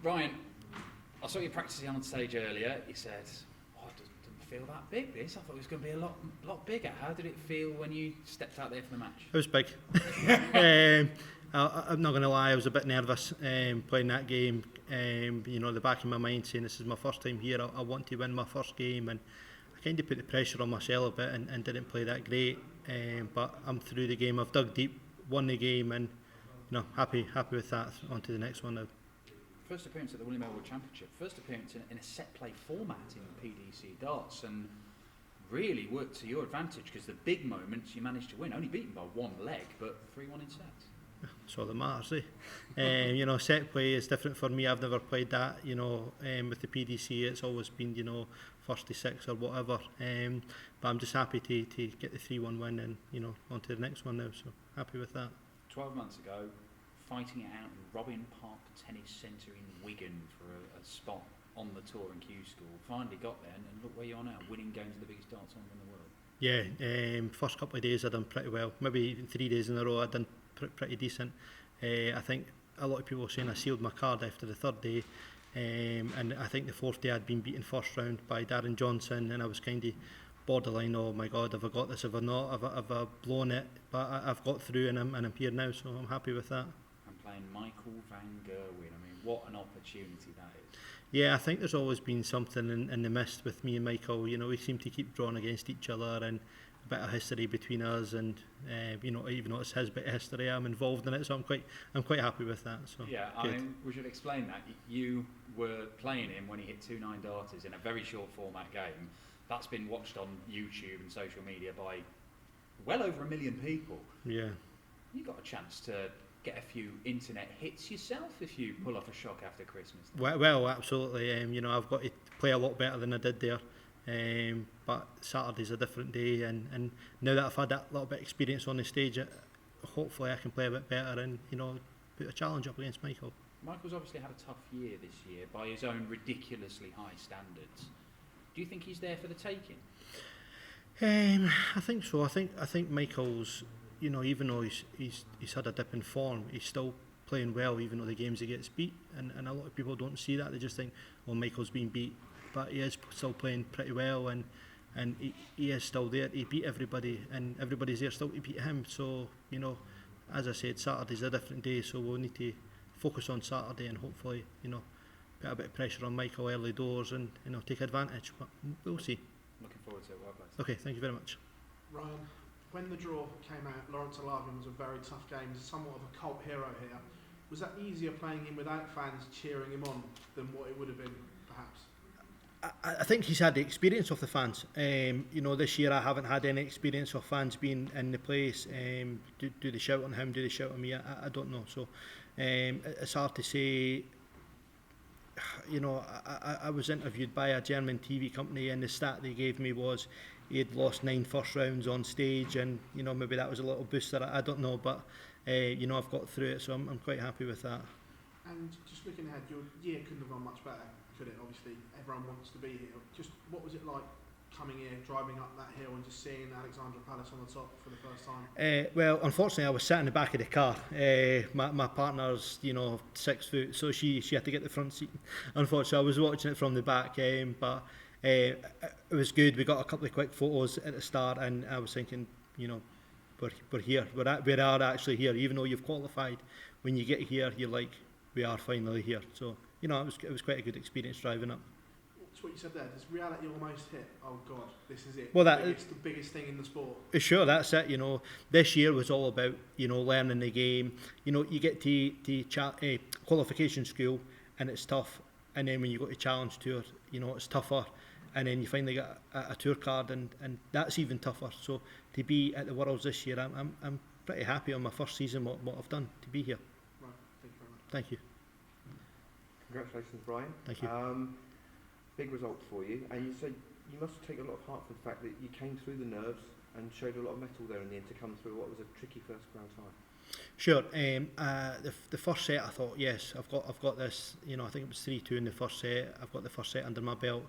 Ryan, I saw you practicing on stage earlier. You said, it doesn't feel that big, this. I thought it was going to be a lot bigger. How did it feel when you stepped out there for the match? It was big. I'm not going to lie, I was a bit nervous playing that game. The back of my mind saying this is my first time here, I want to win my first game, and I kind of put the pressure on myself a bit and didn't play that great. But I'm through the game, I've dug deep, won the game, and happy with that. On to the next one now. First appearance at the William Elwood Championship, first appearance in a set play format in PDC darts, and really worked to your advantage because the big moments you managed to win, only beaten by one leg, but 3-1 in sets. That's all that matters, eh? Set play is different for me. I've never played that, with the PDC. It's always been, first to six or whatever. But I'm just happy to get the 3-1 win and, on to the next one now. So happy with that. 12 months ago, fighting it out in Robin Park Tennis Centre in Wigan for a spot on the tour in Q School. Finally got there, and look where you are now, winning games of the biggest darts tournament in the world. Yeah, first couple of days I done pretty well. Maybe even 3 days in a row I done pretty decent. I think a lot of people were saying I sealed my card after the third day, and I think the fourth day I'd been beaten first round by Darren Johnson, and I was kind of borderline, oh my God, have I got this, have I not, have I blown it? But I've got through, and I'm here now, so I'm happy with that. And playing Michael van Gerwen, I mean, what an opportunity that is. Yeah, I think there's always been something in the mist with me and Michael. We seem to keep drawing against each other, and a bit of history between us, and even though it's his bit of history, I'm involved in it, so I'm quite happy with that. So yeah, I mean, we should explain that you were playing him when he hit 2 9-darters in a very short format game. That's been watched on YouTube and social media by well over 1 million people. Yeah, you got a chance to get a few internet hits yourself if you pull off a shock after Christmas. Well, absolutely. I've got to play a lot better than I did there. But Saturday's a different day, and now that I've had that little bit of experience on the stage, hopefully I can play a bit better and put a challenge up against Michael. Michael's obviously had a tough year this year by his own ridiculously high standards. Do you think he's there for the taking? I think so. I think Michael's, even though he's had a dip in form, he's still playing well, even though the games he gets beat, and a lot of people don't see that. They just think, well, Michael's been beat. But he is still playing pretty well, and he is still there. He beat everybody, and everybody's there still to beat him. So, as I said, Saturday's a different day, so we'll need to focus on Saturday and hopefully, put a bit of pressure on Michael early doors and, take advantage. But we'll see. Looking forward to it. Well played. Okay, thank you very much. Ryan, when the draw came out, Lourence Ilagan was a very tough game, somewhat of a cult hero here. Was that easier playing him without fans cheering him on than what it would have been, perhaps? I think he's had the experience of the fans. This year I haven't had any experience of fans being in the place. Do they shout on him? Do they shout on me? I don't know. So it's hard to say. I was interviewed by a German TV company, and the stat they gave me was he had lost 9 first rounds on stage, and maybe that was a little booster. I don't know, but I've got through it, so I'm quite happy with that. And just looking ahead, your year couldn't have gone much better, could it? Obviously, everyone wants to be here. Just what was it like coming here, driving up that hill, and just seeing Alexandra Palace on the top for the first time? Well, unfortunately, I was sat in the back of the car. My partner's, 6 foot, so she had to get the front seat. Unfortunately, I was watching it from the back, but it was good. We got a couple of quick photos at the start, and I was thinking, we're here. We are actually here, even though you've qualified. When you get here, you're like, we are finally here. So, it was quite a good experience driving up. That's what you said there. Does reality almost hit? Oh God, this is it. Well, the biggest thing in the sport. Sure, that's it. This year was all about learning the game. You get to qualification school and it's tough, and then when you go to challenge tour, it's tougher, and then you finally get a tour card, and that's even tougher. So to be at the Worlds this year, I'm pretty happy on my first season what I've done to be here. Right, thank you very much. Thank you. Congratulations, Brian. Thank you. Big results for you, and you said you must take a lot of heart for the fact that you came through the nerves and showed a lot of mettle there in the end to come through what was a tricky first round tie. Sure. The first set, I thought, yes, I've got this. I think it was 3-2 in the first set. I've got the first set under my belt.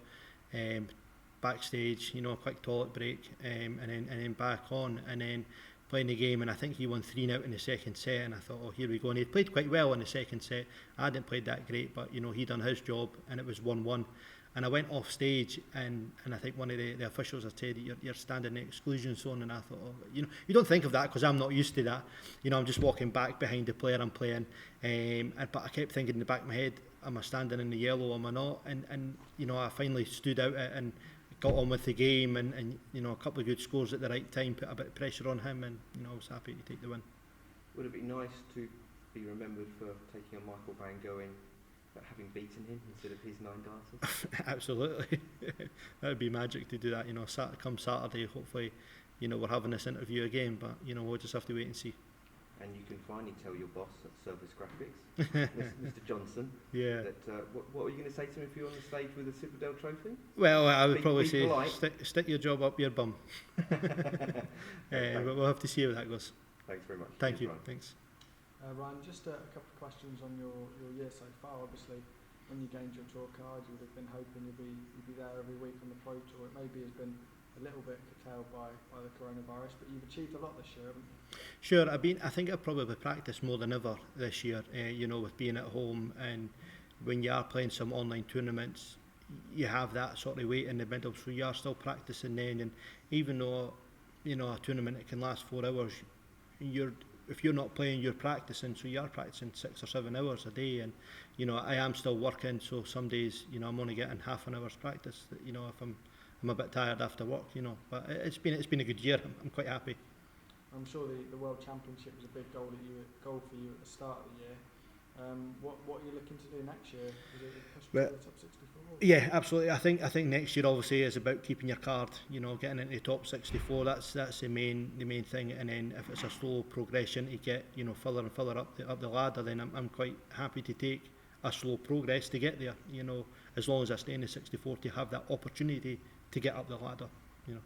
Backstage, quick toilet break, and then back on, and then playing the game, and I think he won 3-0 in the second set, and I thought, oh, here we go. And he'd played quite well in the second set. I hadn't played that great, but you know, he done his job, and it was 1-1. And I went off stage, and I think one of the officials had said, you're standing in the exclusion zone, and I thought, oh, you know, you don't think of that because I'm not used to that. You know, I'm just walking back behind the player I'm playing, but I kept thinking in the back of my head, am I standing in the yellow, am I not? And you know, I finally stood out and got on with the game, and you know, a couple of good scores at the right time, put a bit of pressure on him, and you know, I was happy to take the win. Would it be nice to be remembered for taking on Michael van Gerwen, but having beaten him instead of his 9 darters? Absolutely. That would be magic to do that. You know, come Saturday, hopefully, you know, we're having this interview again, but you know, we'll just have to wait and see. And you can finally tell your boss at Service Graphics, Mr. Johnson, yeah, that what were you going to say to him if you were on the stage with the Citadel trophy? Well, I would probably be say stick your job up your bum. But we'll have to see how that goes. Thanks very much. Thank you. Ryan. Thanks. Ryan, just a couple of questions on your year so far. Obviously, when you gained your tour card, you would have been hoping you'd be there every week on the Pro Tour. It maybe has been a little bit curtailed by the coronavirus, but you've achieved a lot this year, haven't you? Sure, I think I've probably practiced more than ever this year, you know, with being at home, and when you are playing some online tournaments, you have that sort of weight in the middle, so you are still practicing then, and even though, you know, a tournament it can last 4 hours, if you're not playing, you're practicing, so you are practicing 6 or 7 hours a day, and you know, I am still working, so some days, you know, I'm only getting half an hour's practice, you know, if I'm a bit tired after work, you know, but it's been a good year. I'm quite happy. I'm sure the World Championship was a big goal for you at the start of the year. What are you looking to do next year? Is it push to the top 64? Yeah, absolutely. I think next year obviously is about keeping your card, you know, getting into the top 64. That's the main thing. And then if it's a slow progression to get, you know, further and further up the ladder, then I'm quite happy to take a slow progress to get there. You know, as long as I stay in the 64 to have that opportunity to get up the ladder. You know.